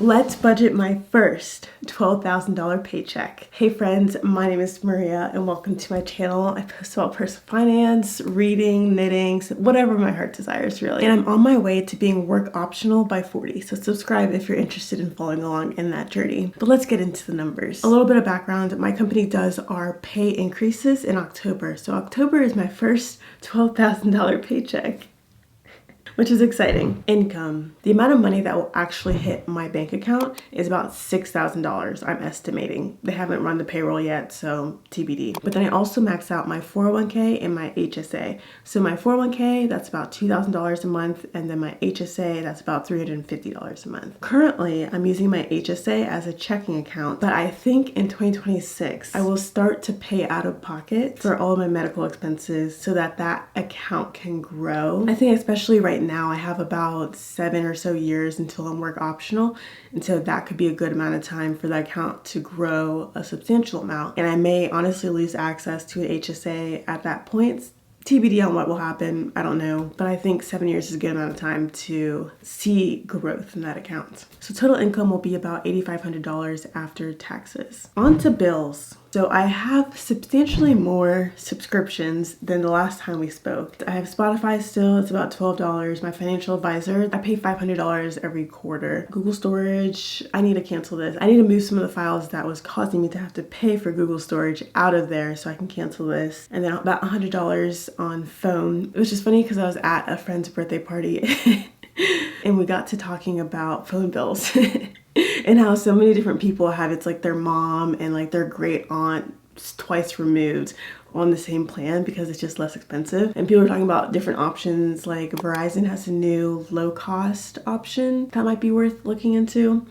Let's budget my first $12,000 paycheck. Hey friends, my name is Maria and welcome to my channel. I post about personal finance, reading, knitting, whatever my heart desires really. And I'm on my way to being work optional by 40, so subscribe if you're interested in following along in that journey. But let's get into the numbers. A little bit of background, my company does our pay increases in October. So October is my first $12,000 paycheck, which is exciting. Income. The amount of money that will actually hit my bank account is about $6,000, I'm estimating. They haven't run the payroll yet, so TBD. But then I also max out my 401k and my HSA. So my 401k, that's about $2,000 a month, and then my HSA, that's about $350 a month. Currently, I'm using my HSA as a checking account, but I think in 2026, I will start to pay out of pocket for all of my medical expenses so that that account can grow. I think especially right now I have about 7 or so years until I'm work optional, and so that could be a good amount of time for the account to grow a substantial amount, and I may honestly lose access to an HSA at that point. TBD on what will happen, I don't know, but I think 7 years is a good amount of time to see growth in that account. So total income will be about $8,500 after taxes. On to bills. So I have substantially more subscriptions than the last time we spoke. I have Spotify still, it's about $12. My financial advisor, I pay $500 every quarter. Google storage, I need to cancel this. I need to move some of the files that was causing me to have to pay for Google storage out of there so I can cancel this. And then about $100 on phone. It was just funny because I was at a friend's birthday party and we got to talking about phone bills. And how so many different people have, it's like their mom and like their great aunt twice removed on the same plan because it's just less expensive. And people are talking about different options, like Verizon has a new low cost option that might be worth looking into.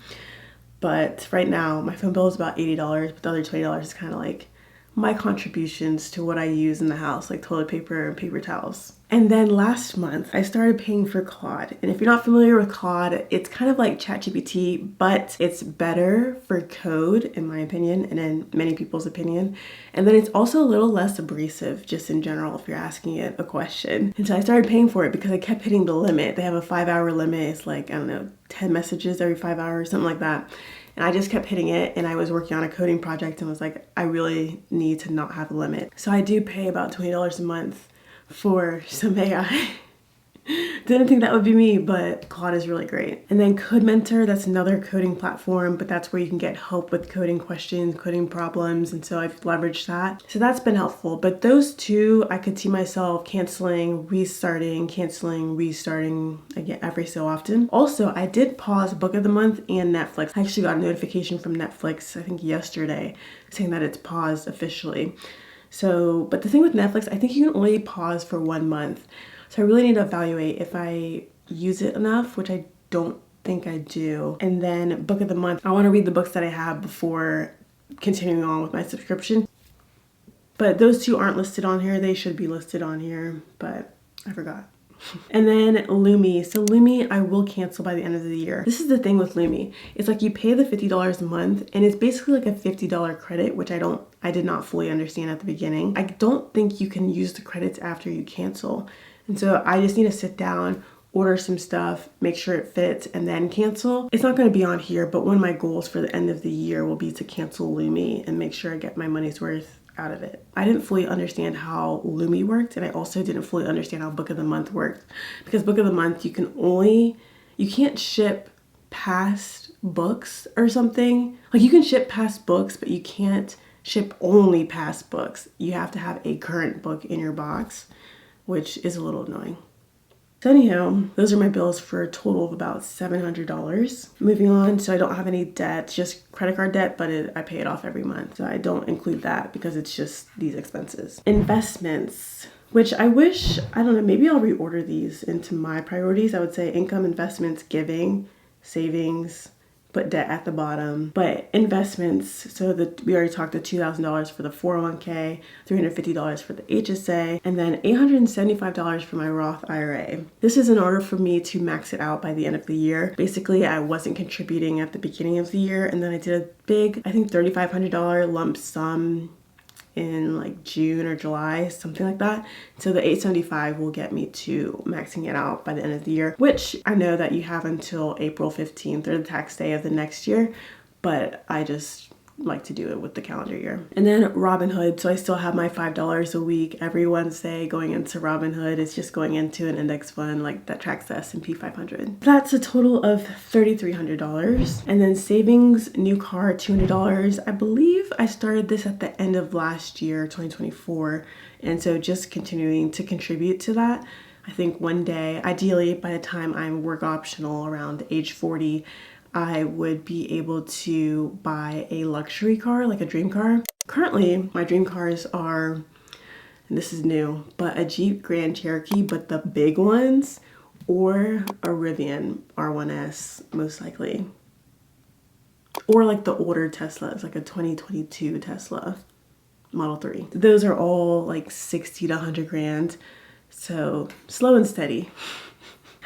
But right now my phone bill is about $80, but the other $20 is kind of like my contributions to what I use in the house, like toilet paper and paper towels. And then last month, I started paying for Claude. And if you're not familiar with Claude, it's kind of like ChatGPT, but it's better for code, in my opinion, and in many people's opinion. And then it's also a little less abrasive, just in general, if you're asking it a question. And so I started paying for it because I kept hitting the limit. They have a 5-hour limit. It's like, I don't know, 10 messages every 5 hours, something like that. And I just kept hitting it, and I was working on a coding project and was like, I really need to not have a limit. So I do pay about $20 a month for some AI. Didn't think that would be me, but Claude is really great. And then Code Mentor, that's another coding platform, but that's where you can get help with coding questions, coding problems, and so I've leveraged that. So that's been helpful, but those two, I could see myself canceling, restarting again every so often. Also, I did pause Book of the Month and Netflix. I actually got a notification from Netflix, I think yesterday, saying that it's paused officially. So, but the thing with Netflix, I think you can only pause for 1 month. So I really need to evaluate if I use it enough, which I don't think I do. And then Book of the Month, I want to read the books that I have before continuing on with my subscription. But those two aren't listed on here. They should be listed on here, but I forgot. And then Lumi. So Lumi, I will cancel by the end of the year. This is the thing with Lumi. It's like you pay the $50 a month and it's basically like a $50 credit, which I did not fully understand at the beginning. I don't think you can use the credits after you cancel. And so I just need to sit down, order some stuff, make sure it fits, and then cancel. It's not going to be on here, but one of my goals for the end of the year will be to cancel Lumi and make sure I get my money's worth out of it. I didn't fully understand how Lumi worked, and I also didn't fully understand how Book of the Month worked. Because Book of the Month, you can't ship past books or something. Like you can ship past books, but you can't ship only past books. You have to have a current book in your box, which is a little annoying. So anyhow, those are my bills for a total of about $700. Moving on, so I don't have any debt, just credit card debt, but I pay it off every month. So I don't include that because it's just these expenses. Investments, which I don't know, maybe I'll reorder these into my priorities. I would say income, investments, giving, savings, put debt at the bottom. But investments, so we already talked the $2,000 for the 401k, $350 for the HSA, and then $875 for my Roth IRA. This is in order for me to max it out by the end of the year. Basically, I wasn't contributing at the beginning of the year, and then I did a big, I think $3,500 lump sum in like June or July, something like that. So the 875 will get me to maxing it out by the end of the year, which I know that you have until April 15th or the tax day of the next year, but I just like to do it with the calendar year. And then Robinhood, so I still have my $5 a week every Wednesday going into Robinhood. It's just going into an index fund like that tracks the S&P 500. That's a total of $3,300. And then savings, new car, $200. I believe I started this at the end of last year, 2024. And so just continuing to contribute to that. I think one day, ideally by the time I'm work optional around age 40, I would be able to buy a luxury car, like a dream car. Currently, my dream cars are, and this is new, but a Jeep Grand Cherokee, but the big ones, or a Rivian R1S, most likely. Or like the older Teslas, like a 2022 Tesla Model 3. Those are all like 60 to 100 grand. So slow and steady.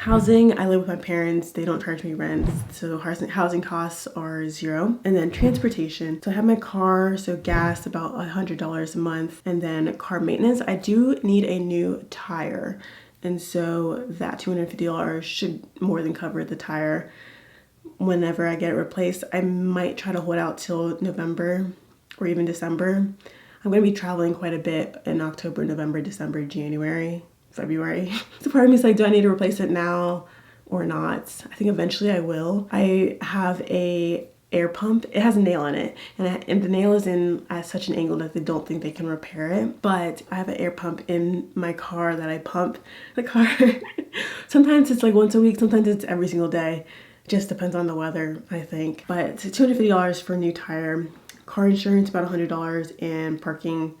Housing, I live with my parents. They don't charge me rent, so housing costs are $0. And then transportation, so I have my car, so gas about $100 a month. And then car maintenance, I do need a new tire. And so that $250 should more than cover the tire. Whenever I get it replaced, I might try to hold out till November or even December. I'm going to be traveling quite a bit in October, November, December, January, February. So part of me is like, do I need to replace it now or not? I think eventually I will. I have a air pump. It has a nail in it, and the nail is in at such an angle that they don't think they can repair it. But I have an air pump in my car that I pump the car. Sometimes it's like once a week, sometimes it's every single day. Just depends on the weather, I think. But it's $250 for a new tire. Car insurance about $100, and parking,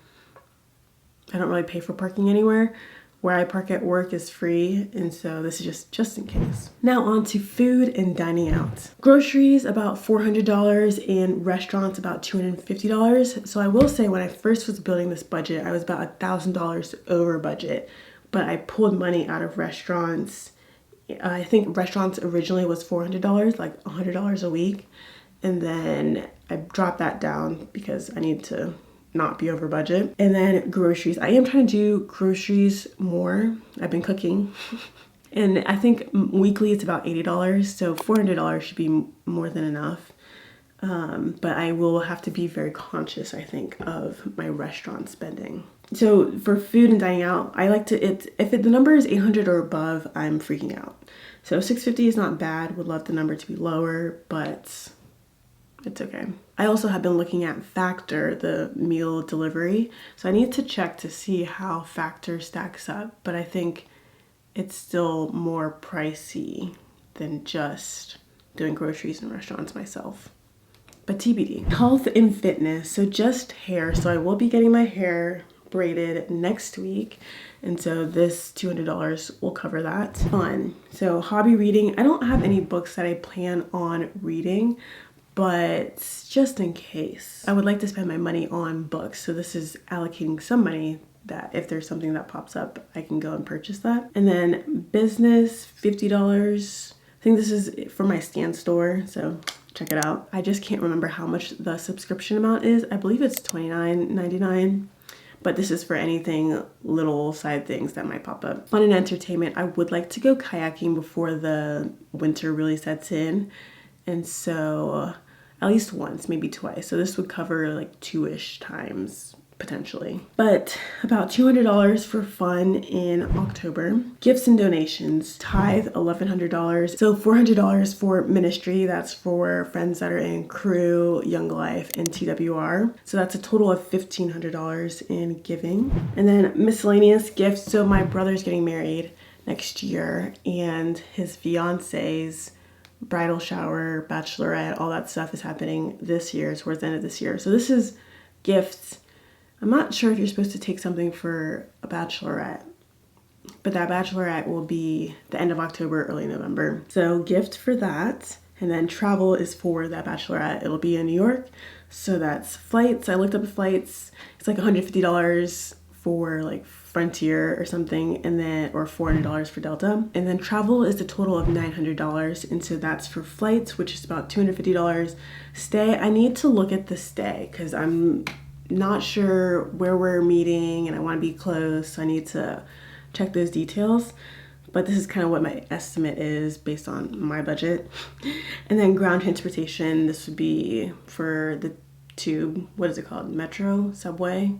I don't really pay for parking anywhere. Where I park at work is free, and so this is just in case. Now on to food and dining out. Groceries about $400 and restaurants about $250. So I will say when I first was building this budget, I was about $1,000 over budget, but I pulled money out of restaurants. I think restaurants originally was $400, like $100 a week, and then I dropped that down because I need to not be over budget. And then groceries, I am trying to do groceries more. I've been cooking and I think weekly it's about $80, so $400 should be more than enough. But I will have to be very conscious, I think, of my restaurant spending. So for food and dining out, I like to, if the number is 800 or above, I'm freaking out. So 650 is not bad. Would love the number to be lower, but it's okay. I also have been looking at Factor, the meal delivery. So I need to check to see how Factor stacks up, but I think it's still more pricey than just doing groceries and restaurants myself. But TBD. Health and fitness, so just hair. So I will be getting my hair braided next week. And so this $200 will cover that. Fun. So hobby reading. I don't have any books that I plan on reading, but just in case, I would like to spend my money on books. So this is allocating some money that if there's something that pops up, I can go and purchase that. And then business, $50. I think this is for my Stan store, so check it out. I just can't remember how much the subscription amount is. I believe it's $29.99. But this is for anything, little side things that might pop up. Fun and entertainment. I would like to go kayaking before the winter really sets in. And so at least once, maybe twice. So this would cover like 2-ish times potentially. But about $200 for fun in October. Gifts and donations, tithe $1,100. So $400 for ministry. That's for friends that are in Crew, Young Life, and TWR. So that's a total of $1,500 in giving. And then miscellaneous gifts. So my brother's getting married next year, and his fiance's bridal shower, bachelorette, all that stuff is happening this year, towards the end of this year. So this is gifts. I'm not sure if you're supposed to take something for a bachelorette, but that bachelorette will be the end of October, early November. So gift for that. And then travel is for that bachelorette. It'll be in New York. So that's flights. I looked up the flights. It's like $150 for like Frontier or something, and then or $400 for Delta. And then travel is a total of $900, and so that's for flights, which is about $250. Stay, I need to look at the stay because I'm not sure where we're meeting and I want to be close, so I need to check those details. But this is kind of what my estimate is based on my budget. And then ground transportation, this would be for the tube, what is it called? Metro, subway,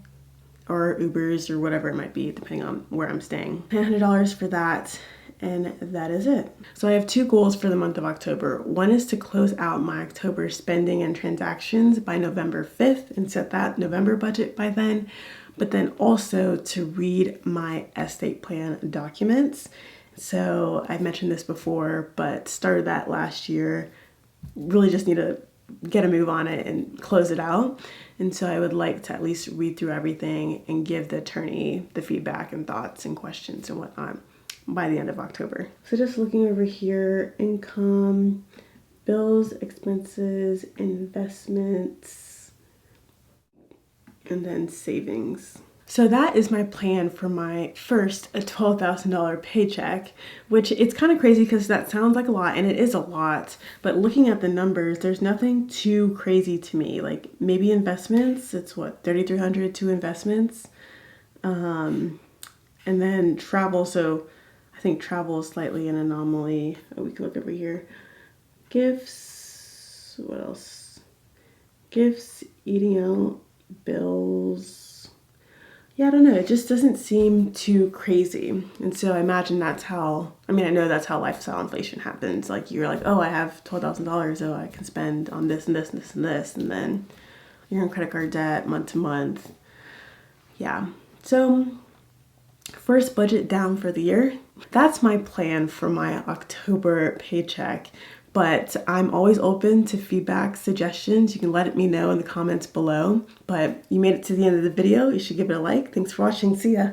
or Ubers or whatever it might be, depending on where I'm staying. $100 for that, and that is it. So I have two goals for the month of October. One is to close out my October spending and transactions by November 5th and set that November budget by then, but then also to read my estate plan documents. So I've mentioned this before, but started that last year. Really just need to get a move on it and close it out. And so I would like to at least read through everything and give the attorney the feedback and thoughts and questions and whatnot by the end of October. So just looking over here, income, bills, expenses, investments, and then savings. So that is my plan for my first $12,000 paycheck, which it's kind of crazy because that sounds like a lot, and it is a lot, but looking at the numbers, there's nothing too crazy to me. Like maybe investments, it's what, $3,300 to investments. And then travel, so I think travel is slightly an anomaly. Oh, we can look over here. Gifts, what else? Gifts, eating out, bills. Yeah, I don't know. It just doesn't seem too crazy. And so I imagine that's how, I know that's how lifestyle inflation happens. Like you're like, oh, I have $12,000, so I can spend on this and this and this and this. And then you're in credit card debt month to month. Yeah. So first budget down for the year. That's my plan for my October paycheck. But I'm always open to feedback, suggestions. You can let me know in the comments below. But you made it to the end of the video. You should give it a like. Thanks for watching. See ya.